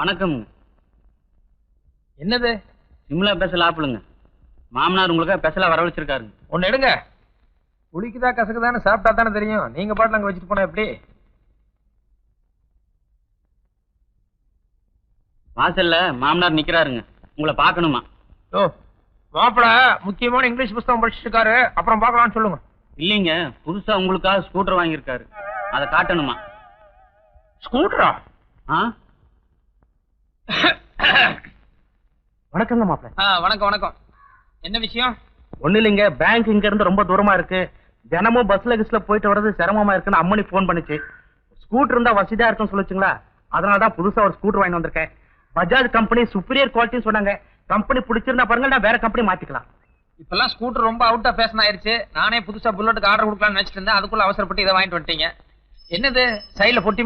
வணக்கம். என்னது? சிம்லா பெசல் ஆப்பிளுங்க. மாமனார் உங்களுக்கு பெசலா வரவழைச்சிருக்காரு. ஒன்னு எடுங்க. புளிக்குதா கசக்குதான்னு சாப்பிட்டா தானே தெரியும். நீங்க பாட்டில் அங்க வச்சுட்டு போனா எப்படி? வாசல்ல மாமனார் நிக்கிறாருங்க. உங்களை பார்க்கணுமா? ஓ, மாப்பிள முக்கியமான இங்கிலீஷ் புத்தகம் படிச்சுட்டு இருக்காரு. அப்புறம் பார்க்கலாம்னு சொல்லுங்க. இல்லைங்க, புதுசா உங்களுக்காக ஸ்கூட்டர் வாங்கியிருக்காரு. அதை காட்டணுமா? ஸ்கூட்டரா? ஆ, வணக்கங்க மாப்பிள்ள. வணக்கம் வணக்கம். என்ன விஷயம்? ஒண்ணு இல்லைங்க, பேங்க் இங்க இருந்து ரொம்ப தூரமா இருக்கு. தினமும் பஸ்ல கிஸ்ல போயிட்டு வர்றது சிரமமா இருக்குன்னு அம்மனி போன் பண்ணுச்சு. ஸ்கூட்டர் இருந்தா வசதியா இருக்குன்னு சொல்லுச்சுங்களா, அதனாலதான் புதுசா ஒரு ஸ்கூட்டர் வாங்கி வந்திருக்கேன். பஜாஜ் கம்பெனி சுப்பீரியர் குவாலிட்டின்னு சொன்னாங்க. கம்பெனி பிடிச்சிருந்தா பாருங்க, நான் வேற கம்பெனி மாத்திக்கலாம். இப்பெல்லாம் ஸ்கூட்டர் ரொம்ப அவுட் ஆஃப் ஃபேஷன் ஆயிருச்சு. நானே புதுசா புல்லட்டுக்கு ஆர்டர் கொடுக்கலாம்னு நினைச்சிட்டு இருந்தேன். அதுக்குள்ள அவசரப்பட்டு இதை வாங்கிட்டு வந்துட்டீங்க. என்னது சைடுல பொட்டி